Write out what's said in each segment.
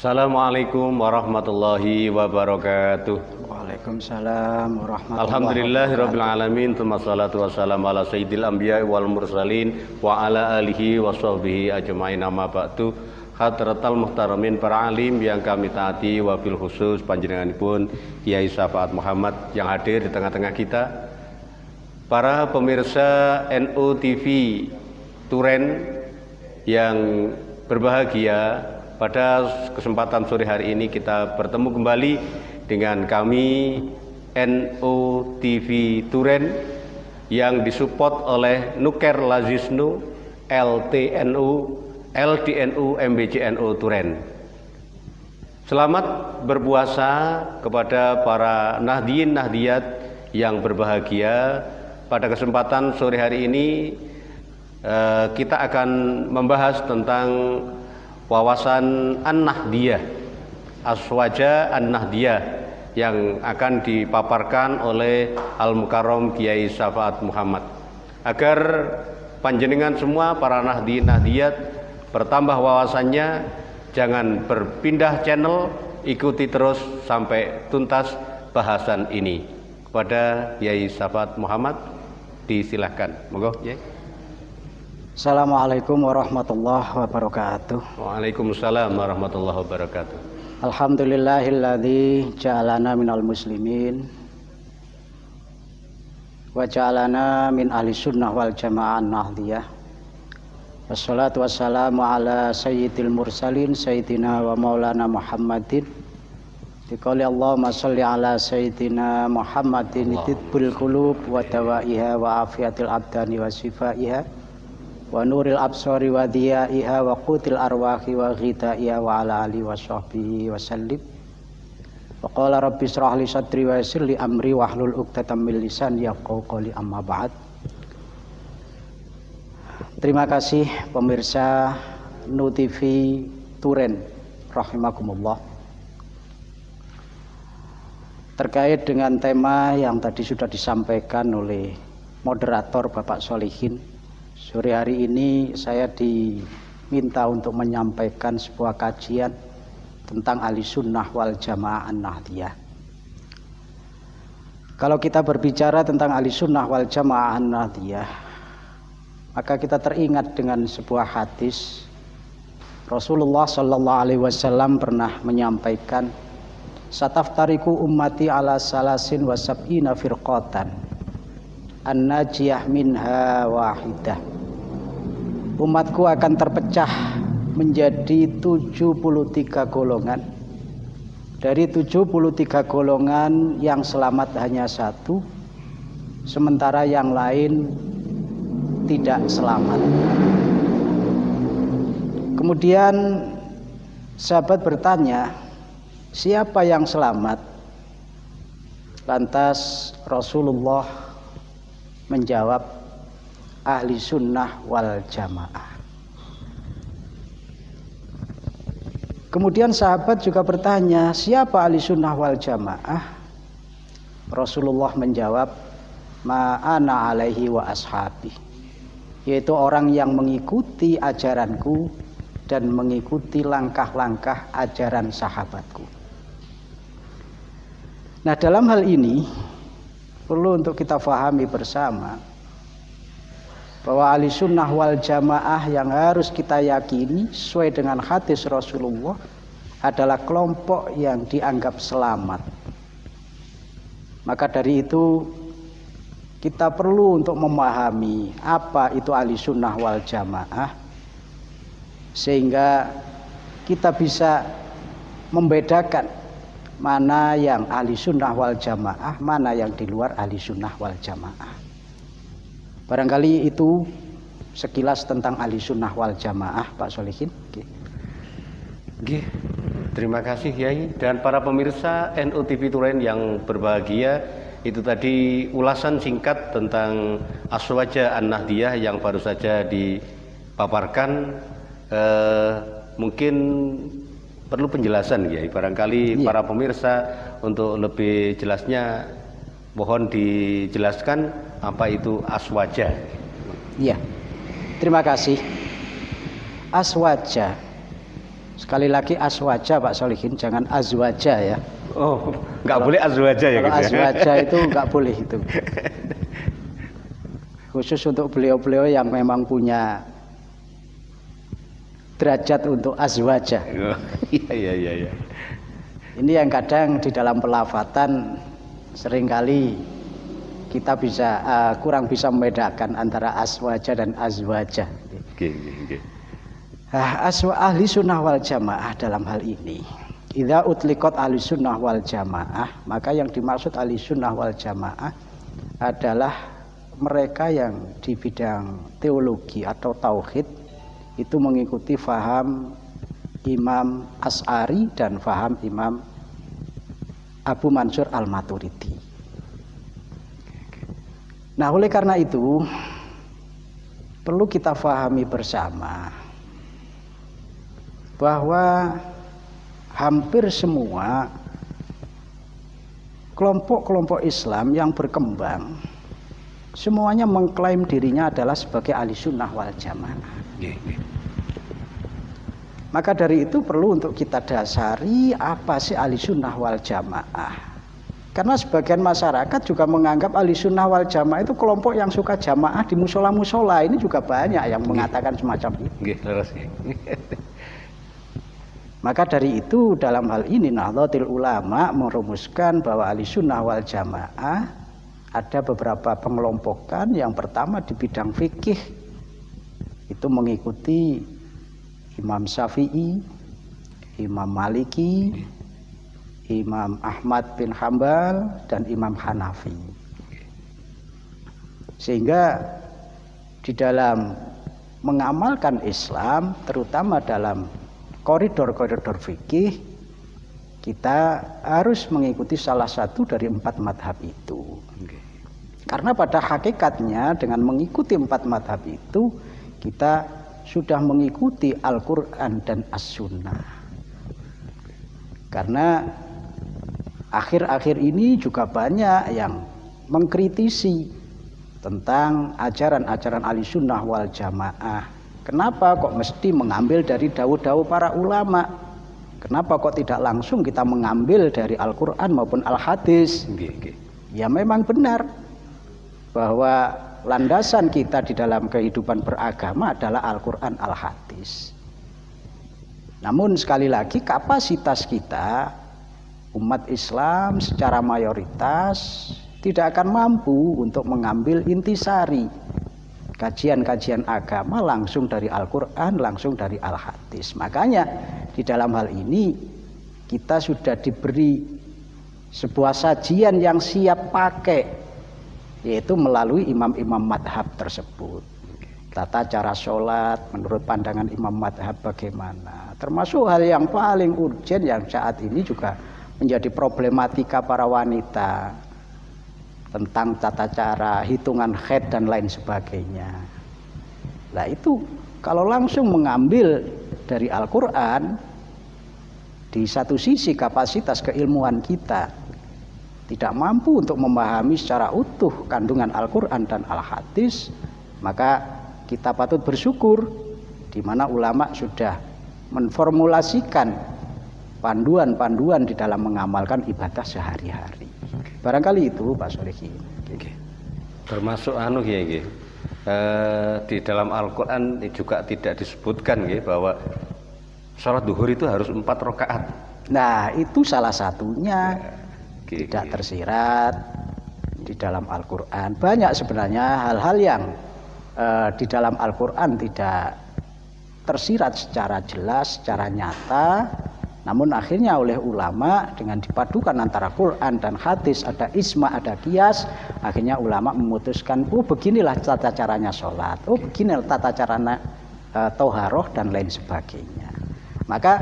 Assalamualaikum warahmatullahi wabarakatuh. Waalaikumsalam warahmatullahi Alhamdulillahirabbil alamin, tsumma salatu wassalamu ala sayyidil anbiya'i wal mursalin wa ala alihi washabbihi ajmain, amma ba'du. Hadratal muhtaramin para alim yang kami taati, wabil khusus panjenenganipun Kiai Syafaat Muhammad yang hadir di tengah-tengah kita, para pemirsa NU TV Turen yang berbahagia. Pada kesempatan sore hari ini kita bertemu kembali dengan kami NU TV Turen yang disupport oleh Nuker Lazisnu, LTNU, LDNU, MBCNU Turen. Selamat berpuasa kepada para nahdiyin nahdiyat yang berbahagia. Pada kesempatan sore hari ini kita akan membahas tentang wawasan An-Nahdiyah, Aswaja An-Nahdiyah yang akan dipaparkan oleh Al-Mukarram Kiai Syafaat Muhammad, agar panjenengan semua para nahdiyin nahdiyat bertambah wawasannya. Jangan berpindah channel, ikuti terus sampai tuntas bahasan ini. Kepada Kiai Syafaat Muhammad disilahkan, monggo Kiai. Assalamualaikum warahmatullahi wabarakatuh. Waalaikumsalam warahmatullahi wabarakatuh. Alhamdulillahilladzi ja'alana minal muslimin wa ja'alana min ahli sunnah wal jamaah nahdiyah. Wassalatu wassalamu ala sayyidil mursalin sayyidina wa maulana Muhammadin. Diqali Allahumma sholli ala sayyidina Muhammadin tibbul qulub wa dawaiha wa afiatil abdani wa shifaiha wa nuril absari wa diyaiha wa qutil arwahi wa ghidaiha wa ala alihi wa sahbihi wa sallim. Wa qala rabbi shrah li sadri wa yassir li amri wahlul 'uqdatam min lisani yafqahu qawli, amma ba'd. Terima kasih pemirsa NU TV Turen rahimakumullah. Terkait dengan tema yang tadi sudah disampaikan oleh moderator Bapak Solihin, sore hari ini saya diminta untuk menyampaikan sebuah kajian tentang ahli sunnah wal jamaah an-nahdiyah. Kalau kita berbicara tentang ahli sunnah wal jamaah an-nahdiyah, maka kita teringat dengan sebuah hadis. Rasulullah Shallallahu Alaihi Wasallam pernah menyampaikan, sataftariku ummati ala salasin wa sab'ina firqatan, an-najiyah minha wahidah. Umatku akan terpecah menjadi 73 golongan. Dari 73 golongan yang selamat hanya satu, sementara yang lain tidak selamat. Kemudian sahabat bertanya, siapa yang selamat? Lantas Rasulullah menjawab, ahli sunnah wal jamaah. Kemudian sahabat juga bertanya, siapa ahli sunnah wal jamaah? Rasulullah menjawab, ma'ana alaihi wa ashabi, yaitu orang yang mengikuti ajaranku dan mengikuti langkah-langkah ajaran sahabatku. Nah, dalam hal ini perlu untuk kita fahami bersama bahwa ahli sunnah wal jamaah yang harus kita yakini sesuai dengan hadis Rasulullah adalah kelompok yang dianggap selamat. Maka dari itu kita perlu untuk memahami apa itu ahli sunnah wal jamaah, sehingga kita bisa membedakan mana yang ahli sunnah wal jamaah, mana yang di luar ahli sunnah wal jamaah. Barangkali itu sekilas tentang ahli sunnah wal jamaah, Pak Solihin. Terima kasih Kiai dan para pemirsa NU TV Turen yang berbahagia. Itu tadi ulasan singkat tentang Aswaja An-Nahdiyah yang baru saja dipaparkan. Mungkin perlu penjelasan ya, barangkali para pemirsa untuk lebih jelasnya mohon dijelaskan apa itu aswaja. Iya, terima kasih. Aswaja, sekali lagi aswaja Pak Solihin, jangan azwaja ya. Oh, nggak boleh azwaja ya? Kalau gitu azwaja itu nggak boleh itu. Khusus untuk beliau-beliau yang memang punya derajat untuk azwaja. Iya. Ini yang kadang di dalam pelafatan seringkali kita kurang bisa membedakan antara aswaja dan azwaja. Okay. Ahli sunnah wal jamaah dalam hal ini, idza utliqat ahli sunnah wal jamaah, maka yang dimaksud ahli sunnah wal jamaah adalah mereka yang di bidang teologi atau tauhid itu mengikuti faham Imam Asy'ari dan faham Imam Abu Mansur Al-Maturidi. Nah, oleh karena itu perlu kita fahami bersama bahwa hampir semua kelompok-kelompok Islam yang berkembang semuanya mengklaim dirinya adalah sebagai ahli sunnah wal jamaah. Maka dari itu perlu untuk kita dasari apa sih ahli sunnah wal jamaah. Karena sebagian masyarakat juga menganggap ahli sunnah wal jamaah itu kelompok yang suka jamaah di musola-musola. Ini juga banyak yang mengatakan semacam itu. Maka dari itu dalam hal ini Nahdlatul Ulama merumuskan bahwa ahli sunnah wal jamaah ada beberapa pengelompokan. Yang pertama di bidang fikih itu mengikuti Imam Syafi'i, Imam Maliki, Imam Ahmad bin Hambal, dan Imam Hanafi. Sehingga di dalam mengamalkan Islam, terutama dalam koridor-koridor fikih, kita harus mengikuti salah satu dari 4 madhab itu. Karena pada hakikatnya dengan mengikuti 4 madhab itu, kita sudah mengikuti Al-Quran dan As-Sunnah. Karena akhir-akhir ini juga banyak yang mengkritisi tentang ajaran-ajaran ahli sunnah wal jamaah. Kenapa kok mesti mengambil dari dawuh-dawuh para ulama? Kenapa kok tidak langsung kita mengambil dari Al-Quran maupun Al-Hadis? Ya memang benar bahwa landasan kita di dalam kehidupan beragama adalah Al-Quran Al-Hadis. Namun sekali lagi kapasitas kita umat Islam secara mayoritas tidak akan mampu untuk mengambil intisari kajian-kajian agama langsung dari Al-Quran, langsung dari Al-Hadis. Makanya di dalam hal ini kita sudah diberi sebuah sajian yang siap pakai, yaitu melalui imam-imam madhab tersebut. Tata cara sholat menurut pandangan imam madhab bagaimana, termasuk hal yang paling urgent yang saat ini juga menjadi problematika para wanita, tentang tata cara hitungan haid dan lain sebagainya. Nah itu kalau langsung mengambil dari Al-Quran, di satu sisi kapasitas keilmuan kita tidak mampu untuk memahami secara utuh kandungan Al-Quran dan Al-Hadis, maka kita patut bersyukur di mana ulama sudah menformulasikan panduan-panduan di dalam mengamalkan ibadah sehari-hari. Barangkali itu Pak Solihin. Termasuk di dalam Al-Quran juga tidak disebutkan bahwa sholat duhur itu harus 4 rakaat. Nah itu salah satunya tidak tersirat di dalam Al-Quran. Banyak sebenarnya hal-hal yang di dalam Al-Quran tidak tersirat secara jelas, secara nyata. Namun akhirnya oleh ulama dengan dipadukan antara Quran dan hadis, ada ijma, ada qiyas, akhirnya ulama memutuskan, oh beginilah tata caranya sholat, oh beginilah tata caranya toharoh dan lain sebagainya. Maka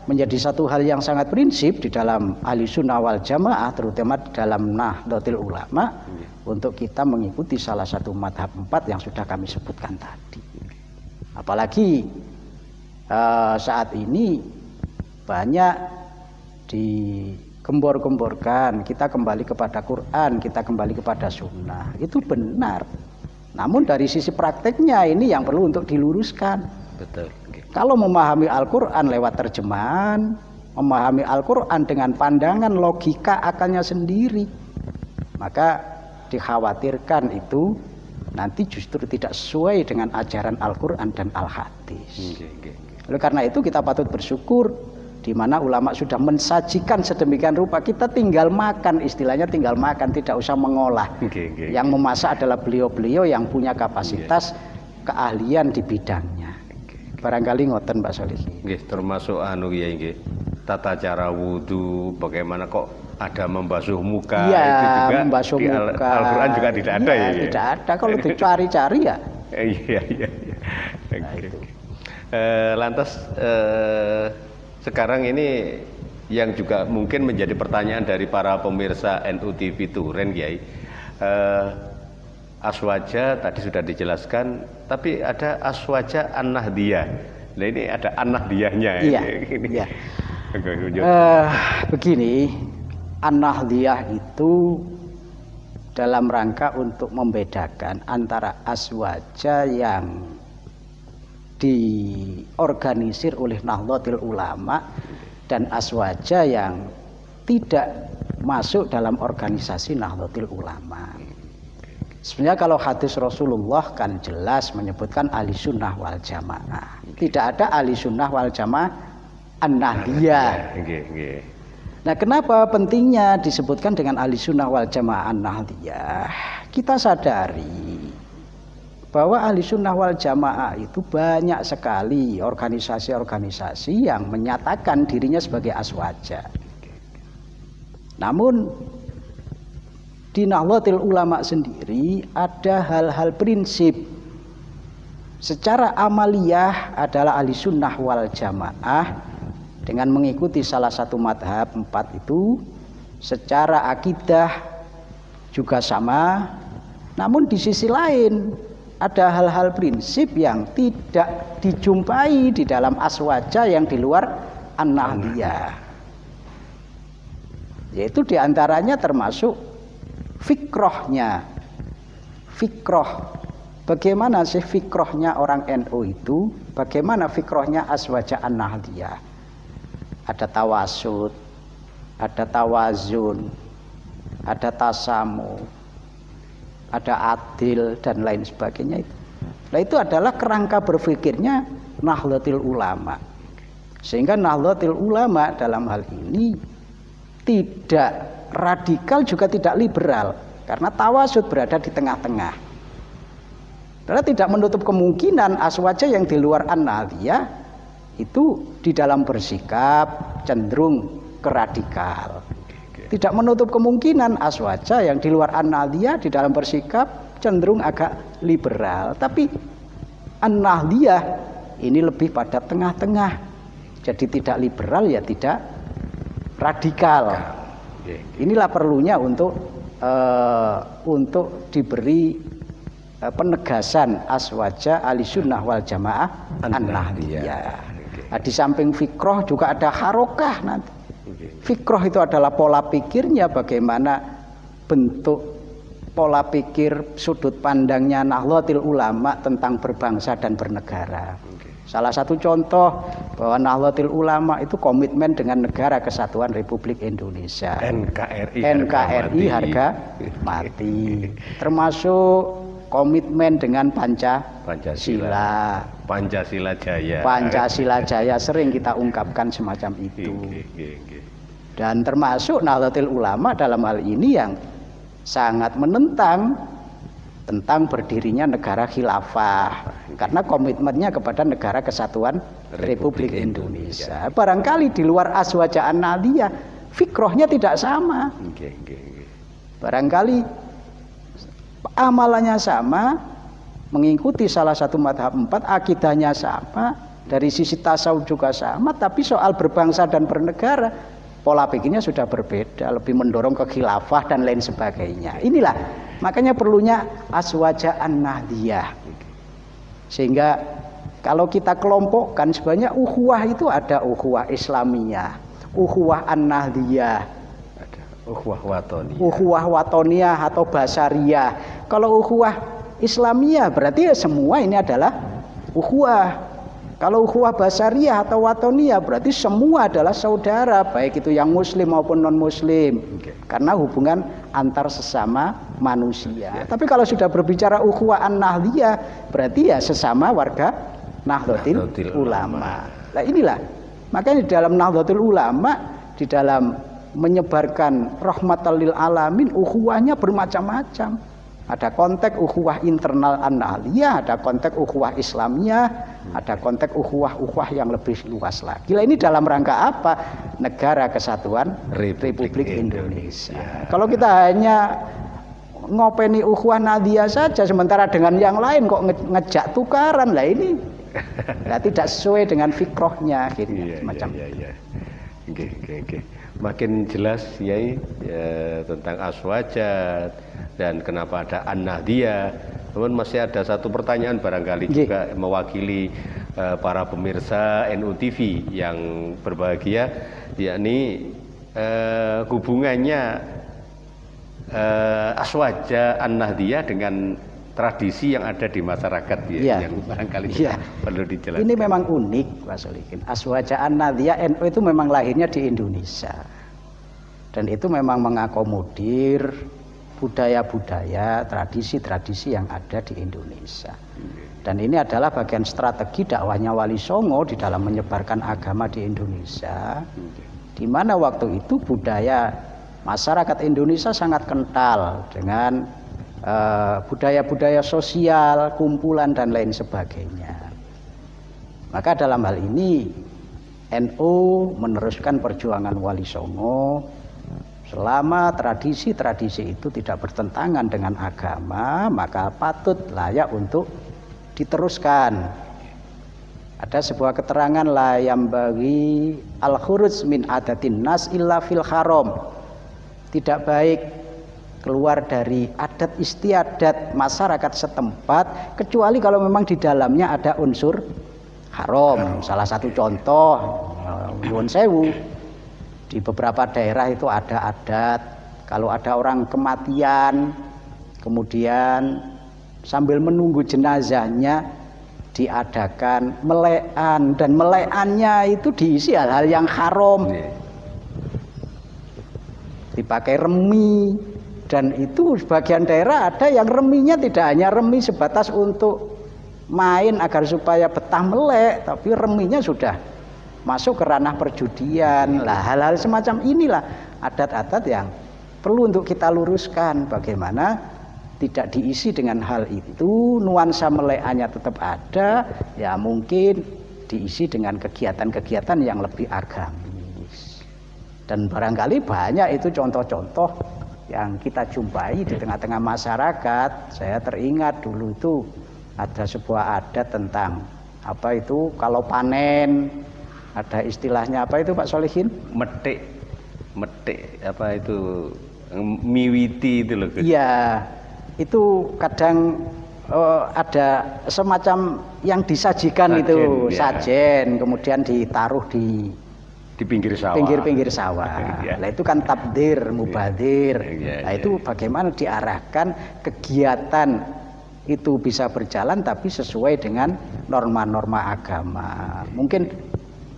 menjadi satu hal yang sangat prinsip di dalam Ahlussunnah wal Jamaah, terutama dalam Nahdlatul Ulama, untuk kita mengikuti salah satu madhab 4 yang sudah kami sebutkan tadi. Apalagi saat ini banyak digembor-gemborkan, kita kembali kepada Quran, kita kembali kepada Sunnah. Itu benar. Namun dari sisi prakteknya ini yang perlu untuk diluruskan. Betul. Kalau memahami Al-Quran lewat terjemahan, memahami Al-Quran dengan pandangan logika akalnya sendiri, maka dikhawatirkan itu nanti justru tidak sesuai dengan ajaran Al-Quran dan Al-Hadis. Oleh karena itu kita patut bersyukur di mana ulama sudah mensajikan sedemikian rupa, kita tinggal makan, istilahnya tinggal makan, tidak usah mengolah. Yang memasak adalah beliau-beliau yang punya kapasitas keahlian di bidangnya. Barangkali ngoten Mbak Solihin. Nggih, termasuk tata cara wudu, bagaimana kok ada membasuh muka, iya, itu juga membasuh di muka. Al-Quran juga tidak ada ya. Tidak ada, kalau dicari-cari ya. Iya. Lantas sekarang ini yang juga mungkin menjadi pertanyaan dari para pemirsa NU TV Turen, Kiai. Aswaja tadi sudah dijelaskan, tapi ada aswaja an-nahdiyah. Nah ini ada an-nahdiyahnya. Iya. Iya. Begini, an-nahdiyah itu dalam rangka untuk membedakan antara aswaja yang diorganisir oleh Nahdlatul Ulama dan aswaja yang tidak masuk dalam organisasi Nahdlatul Ulama. Sebenarnya kalau hadis Rasulullah kan jelas menyebutkan Ahlussunnah wal Jamaah. Tidak ada Ahlussunnah wal Jamaah an-nahdiyah. Nah, kenapa pentingnya disebutkan dengan Ahlussunnah wal Jamaah an-nahdiyah? Kita sadari bahwa Ahlussunnah wal Jamaah itu banyak sekali organisasi-organisasi yang menyatakan dirinya sebagai aswaja. Namun di Nahdlatul Ulama sendiri ada hal-hal prinsip. Secara amaliyah adalah Ahlussunnah wal Jamaah dengan mengikuti salah satu madhab 4 itu. Secara akidah juga sama. Namun di sisi lain ada hal-hal prinsip yang tidak dijumpai di dalam aswaja yang di luar an-nahdiyah. Yaitu diantaranya termasuk fikrohnya. Fikroh, bagaimana sih fikrohnya orang NU itu? Bagaimana fikrohnya aswaja an-nahdiyah? Ada tawasud, ada tawazun, ada tasamu, ada adil dan lain sebagainya itu. Nah, itu adalah kerangka berpikirnya Nahdlatul Ulama. Sehingga Nahdlatul Ulama dalam hal ini tidak radikal juga tidak liberal, karena tawasud berada di tengah-tengah. Karena tidak menutup kemungkinan aswaja yang di luar an-nahdiyah itu di dalam bersikap cenderung ke radikal. Tidak menutup kemungkinan aswaja yang di luar an-nahdiyah di dalam bersikap cenderung agak liberal. Tapi an-nahdiyah ini lebih pada tengah-tengah. Jadi tidak liberal ya tidak radikal. Inilah perlunya untuk diberi penegasan aswaja Ahlussunnah wal Jamaah an-nahdiyah. Nah, di samping fikroh juga ada harokah nanti. Fikroh itu adalah pola pikirnya, bagaimana bentuk pola pikir sudut pandangnya Nahdlatul Ulama tentang berbangsa dan bernegara. Salah satu contoh bahwa Nahdlatul Ulama itu komitmen dengan Negara Kesatuan Republik Indonesia. NKRI harga mati. Termasuk komitmen dengan Pancasila. Pancasila Jaya. Pancasila Jaya sering kita ungkapkan semacam itu. Dan termasuk Nahdlatul Ulama dalam hal ini yang sangat menentang tentang berdirinya negara khilafah, karena komitmennya kepada Negara Kesatuan Republik Indonesia. Barangkali di luar aswaja an-nahdiyah fikrohnya tidak sama. Barangkali amalannya sama, mengikuti salah satu madhab 4, akidahnya sama, dari sisi tasawuf juga sama, tapi soal berbangsa dan bernegara pola pikirnya sudah berbeda, lebih mendorong ke khilafah dan lain sebagainya. Inilah makanya perlunya aswaja an-nahdiyah. Sehingga kalau kita kelompokkan sebenarnya ukhuwah itu ada ukhuwah Islamiyah, ukhuwah an-nahdiyah, ukhuwah watoniyah atau basariyah. Kalau ukhuwah Islamiyah berarti semua ini adalah ukhuwah. Kalau ukhuwah basariyah atau watoniyah berarti semua adalah saudara, baik itu yang muslim maupun non muslim. Karena hubungan antar sesama manusia. Tapi kalau sudah berbicara ukhuwah an-nahdiyah berarti ya sesama warga Nahdlatul Ulama. Nah inilah makanya di dalam Nahdlatul Ulama, di dalam menyebarkan rahmatan lil alamin, ukhuwahnya bermacam-macam. Ada konteks ukhuwah internal an-nahdliyah, ada konteks ukhuwah Islamiyah, ada konteks ukhuwah yang lebih luas lagi. Ini dalam rangka apa? Negara Kesatuan Republik Indonesia. Kalau kita hanya ngopeni ukhuwah nahdliyah saja, sementara dengan yang lain kok ngejak tukaran, lah ini tidak sesuai dengan fikrohnya gitu. Macam. Oke. Makin jelas Yai tentang aswajat dan kenapa ada an-nahdiyah. Namun masih ada satu pertanyaan barangkali juga mewakili para pemirsa NU TV yang berbahagia, yakni hubungannya aswaja an-nahdiyah dengan tradisi yang ada di masyarakat yang barangkali perlu dijelaskan. Ini memang unik, Pak Solikin. Aswaja an-nahdiyah NU itu memang lahirnya di Indonesia. Dan itu memang mengakomodir budaya-budaya, tradisi-tradisi yang ada di Indonesia. Dan ini adalah bagian strategi dakwahnya Wali Songo di dalam menyebarkan agama di Indonesia. Di mana waktu itu budaya masyarakat Indonesia sangat kental dengan budaya-budaya sosial, kumpulan dan lain sebagainya. Maka dalam hal ini NU meneruskan perjuangan Wali Songo selama tradisi-tradisi itu tidak bertentangan dengan agama, maka patut layak untuk diteruskan. Ada sebuah keterangan la yambaghi al-khuruj min adatin nas illa fil haram. Tidak baik keluar dari adat istiadat masyarakat setempat kecuali kalau memang di dalamnya ada unsur haram. Salah satu contoh nyuwun sewu, di beberapa daerah itu ada adat kalau ada orang kematian kemudian sambil menunggu jenazahnya diadakan melekan, dan melekannya itu diisi hal-hal yang haram, dipakai remi. Dan itu sebagian daerah ada yang reminya tidak hanya remi sebatas untuk main agar supaya betah melek, tapi reminya sudah masuk ke ranah perjudian. Lah hal-hal semacam inilah adat-adat yang perlu untuk kita luruskan, bagaimana tidak diisi dengan hal itu, nuansa melekannya tetap ada, ya mungkin diisi dengan kegiatan-kegiatan yang lebih agamis. Dan barangkali banyak itu contoh-contoh yang kita jumpai di tengah-tengah masyarakat. Saya teringat dulu itu ada sebuah adat tentang apa itu kalau panen, ada istilahnya apa itu Pak Solihin? Metik apa itu, miwiti itu loh. Iya, itu kadang ada semacam yang disajikan sajen, itu sajen, kemudian ditaruh di pinggir sawah. Pinggir sawah. Nah itu kan tabdir, mubadir. Nah itu bagaimana diarahkan kegiatan itu bisa berjalan tapi sesuai dengan norma-norma agama. Mungkin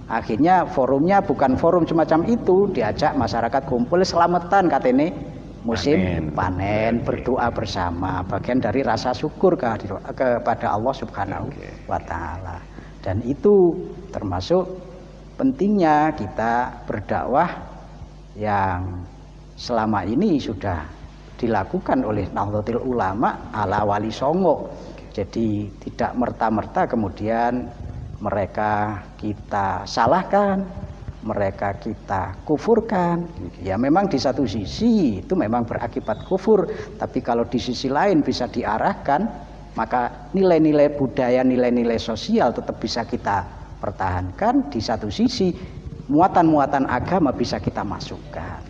akhirnya forumnya bukan forum semacam itu, diajak masyarakat kumpul selamatan katene musim panen, berdoa bersama, bagian dari rasa syukur kepada Allah Subhanahu wa taala. Dan itu termasuk pentingnya kita berdakwah yang selama ini sudah dilakukan oleh Nahdlatul Ulama ala Wali Songo. Jadi tidak merta-merta kemudian mereka kita salahkan, mereka kita kufurkan. Ya memang di satu sisi itu memang berakibat kufur, tapi kalau di sisi lain bisa diarahkan, maka nilai-nilai budaya, nilai-nilai sosial tetap bisa kita pertahankan, di satu sisi muatan-muatan agama bisa kita masukkan.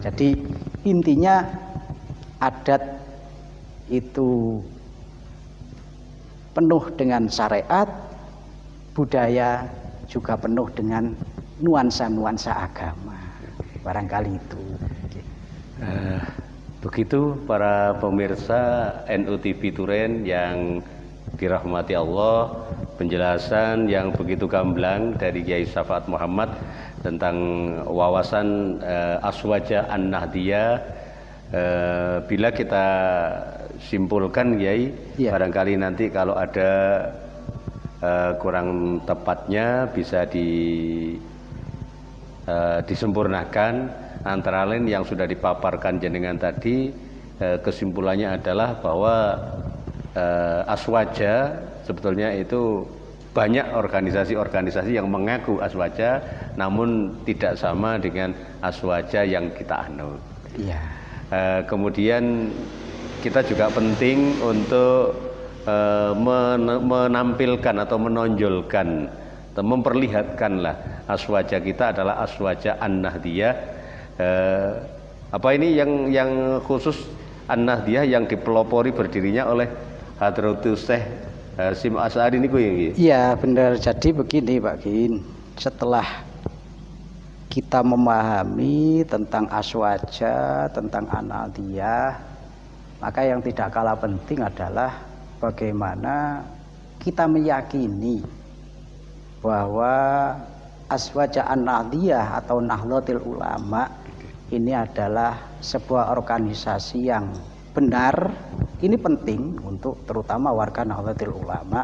Jadi intinya adat itu penuh dengan syariat, budaya juga penuh dengan nuansa-nuansa agama. Barangkali itu. Begitu para pemirsa NU TV Turen yang dirahmati Allah, penjelasan yang begitu gamblang dari Kiai Syafaat Muhammad tentang wawasan Aswaja An-Nahdiyah. Bila kita simpulkan, Kiai, barangkali nanti kalau ada kurang tepatnya bisa disempurnakan. Antara lain yang sudah dipaparkan jenengan tadi, kesimpulannya adalah bahwa Aswaja sebetulnya itu banyak organisasi-organisasi yang mengaku Aswaja, namun tidak sama dengan Aswaja yang kita anut. Iya. Kemudian kita juga penting untuk menampilkan atau menonjolkan atau memperlihatkanlah Aswaja kita adalah Aswaja An-Nahdiyah. Apa ini yang khusus An-Nahdiyah yang dipelopori berdirinya oleh Hadratul Syekh Hasyim Asy'ari niku ya? Iya, benar. Jadi begini Pak Gin, setelah kita memahami tentang Aswaja, tentang An-Nahdiyah, maka yang tidak kalah penting adalah bagaimana kita meyakini bahwa Aswaja An-Nahdiyah atau Nahdlatul Ulama ini adalah sebuah organisasi yang benar. Ini penting untuk terutama warga Nahdlatul Ulama,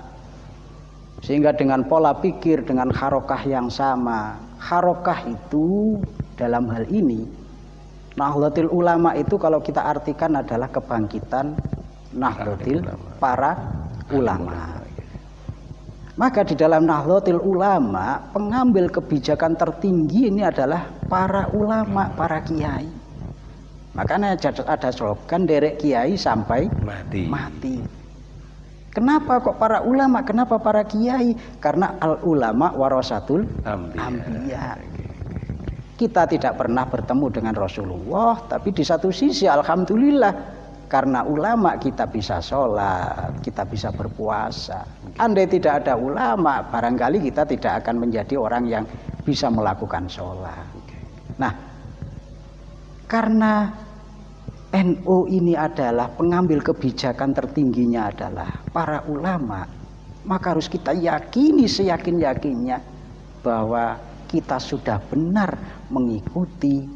sehingga dengan pola pikir, dengan harokah yang sama. Harokah itu dalam hal ini, Nahdlatul Ulama itu kalau kita artikan adalah kebangkitan Nahdlatul para ulama. Maka di dalam Nahdlatul Ulama, pengambil kebijakan tertinggi ini adalah para ulama, para kiai. Makanya ada slogan derek kiai sampai mati. Kenapa kok para ulama? Kenapa para kiai? Karena al ulama warasatul anbiya. Kita tidak pernah bertemu dengan Rasulullah, tapi di satu sisi alhamdulillah karena ulama kita bisa sholat, kita bisa berpuasa. Andai tidak ada ulama, barangkali kita tidak akan menjadi orang yang bisa melakukan sholat. Nah, karena NU ini adalah pengambil kebijakan tertingginya adalah para ulama, maka harus kita yakini seyakin-yakinnya bahwa kita sudah benar mengikuti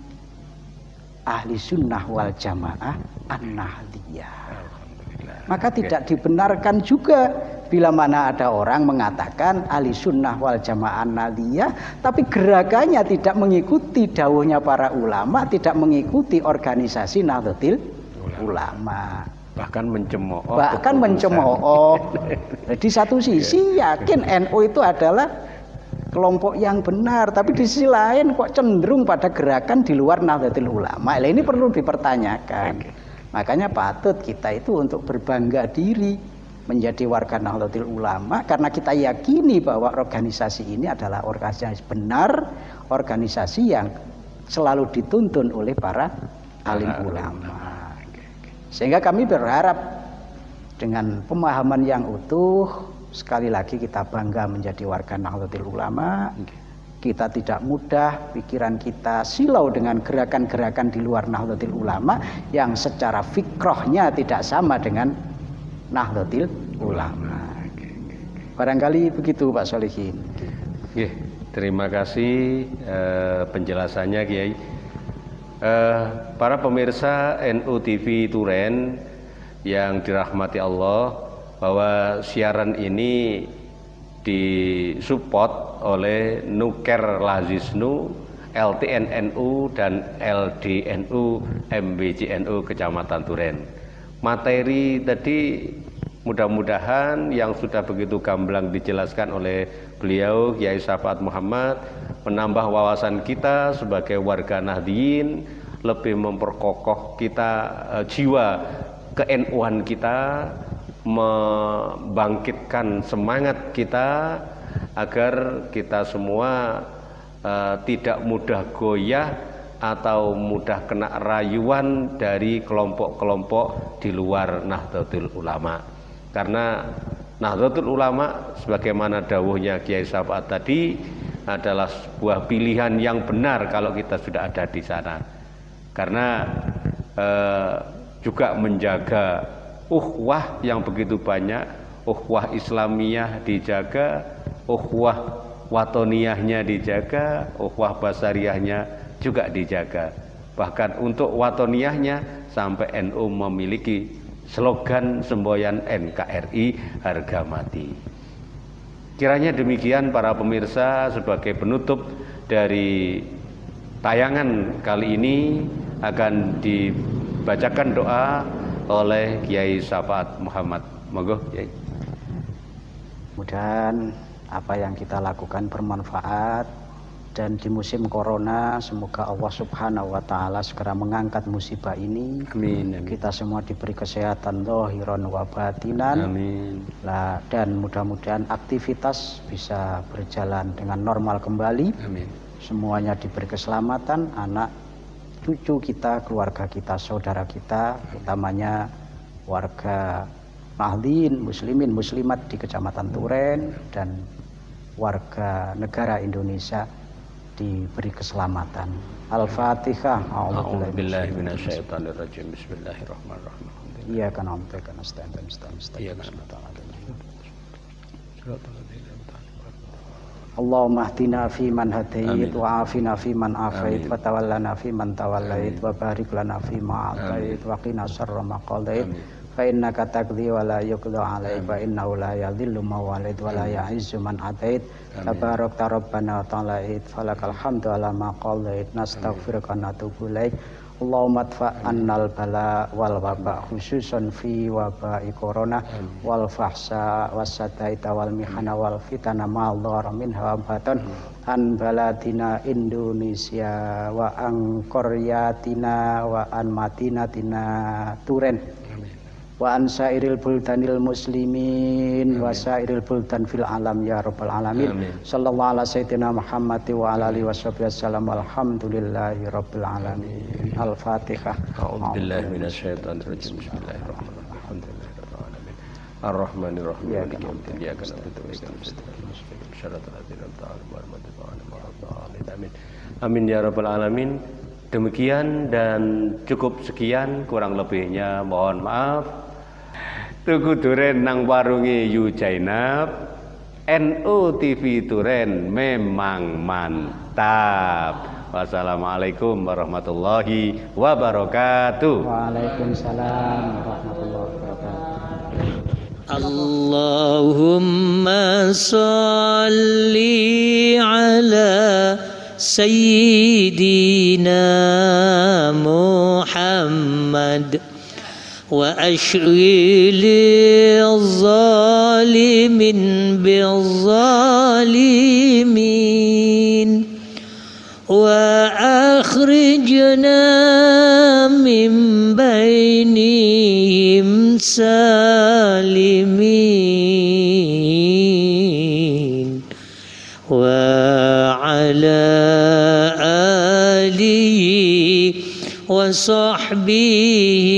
ahli sunnah wal jamaah An-Nahdiyah. Maka tidak dibenarkan juga bila mana ada orang mengatakan ahli sunnah wal jamaah An-Nahdiyah, tapi gerakannya tidak mengikuti dawuhnya para ulama, tidak mengikuti organisasi Nahdlatul Ulama. Bahkan mencemooh. Di satu sisi yakin NU itu adalah kelompok yang benar, tapi di sisi lain kok cenderung pada gerakan di luar Nahdlatul Ulama. Ini perlu dipertanyakan. Makanya patut kita itu untuk berbangga diri menjadi warga Nahdlatul Ulama, karena kita yakini bahwa organisasi ini adalah organisasi benar, organisasi yang selalu dituntun oleh para alim ulama. Sehingga kami berharap dengan pemahaman yang utuh, sekali lagi kita bangga menjadi warga Nahdlatul Ulama. Kita tidak mudah pikiran kita silau dengan gerakan-gerakan di luar Nahdlatul Ulama yang secara fikrohnya tidak sama dengan Nahdlatul Ulama. Barangkali begitu Pak Solihin. Terima kasih penjelasannya Kiai. Para pemirsa NU TV Turen yang dirahmati Allah, bahwa siaran ini disupport oleh Nuker Lazisnu, LTNNU dan LDNU MBCNU Kecamatan Turen. Materi tadi mudah-mudahan yang sudah begitu gamblang dijelaskan oleh beliau Kiai Syafaat Muhammad menambah wawasan kita sebagai warga Nahdiyin, lebih memperkokoh kita jiwa ke-NU-an kita, membangkitkan semangat kita agar kita semua tidak mudah goyah atau mudah kena rayuan dari kelompok-kelompok di luar Nahdlatul Ulama. Karena Nahdlatul Ulama sebagaimana dawuhnya Kiai Syafaat tadi adalah sebuah pilihan yang benar kalau kita sudah ada di sana. Karena juga menjaga ukhuwah yang begitu banyak, ukhuwah Islamiyah dijaga, ukhuwah watoniyahnya dijaga, ukhuwah basariyahnya juga dijaga. Bahkan untuk watoniyahnya sampai NU memiliki slogan semboyan NKRI harga mati. Kiranya demikian para pemirsa, sebagai penutup dari tayangan kali ini akan dibacakan doa oleh Kiai Syafaat Muhammad. Monggo Kiai. Mudah-mudahan apa yang kita lakukan bermanfaat, dan di musim corona semoga Allah Subhanahu wa taala segera mengangkat musibah ini. Amin, amin. Kita semua diberi kesehatan zahiran wa batinan. Amin. Dan mudah-mudahan aktivitas bisa berjalan dengan normal kembali. Amin. Semuanya diberi keselamatan, anak cucu kita, keluarga kita, saudara kita, utamanya warga Nahdlin, muslimin, muslimat di Kecamatan Turen, dan warga negara Indonesia diberi keselamatan. Al-Fatihah. A'udzubillahi minasyaitonirrajim. Bismillahirrahmanirrahim. Iyyaka na'budu wa iyyaka nasta'in. Allahumma hdina fi man hadait wa afina fi man afait wa tawallana fi man tawallait wa barik lana fi ma atait wa qina syarra ma qadait fa innaka taqdi wa la yuqda 'alaik wa innahu la yadhillu man walait wa la ya'izzu man atait tabarakta rabbana wa ta'alait falakal hamdu ala ma qadait nastaghfiruka wa natubu ilaik. Allahumma adfa annal bala wal waba khususan fi wabai corona wal fahsa wasataita wal mihana wal fitana ma dhara minha wa batan an baladina Indonesia wa an qaryatina wa an madinatina Turen wa an sairil buldanil muslimin wa sairil buldan fil alam ya rabbal alamin. Sallallahu ala sayyidina Muhammad wa ala alihi washabbihi wasallam. Alhamdulillahi rabbil alamin. Al-Fatihah. A'udzubillahi minasyaitonir rajim. Bismillahirrahmanirrahim. Alhamdulillahi rabbil alamin. Ar-Rahmanir Rahim. Maliki yaumiddin. Iyyaka na'budu wa iyyaka nasta'in. Shiratal ladzina an'amta 'alaihim. Amin. Amin ya rabbal alamin. Demikian dan cukup sekian, kurang lebihnya mohon maaf. Tuku Duren nang warungi Yu Jainab, NU TV Duren memang mantap. Wassalamualaikum warahmatullahi wabarakatuh. Waalaikumsalam warahmatullahi wabarakatuh. Allahumma salli ala Sayyidina Muhammad wa ashghili zalimin bizzalimin wa akhrijna min bainihim salimin wa ala alihi wa sahbihi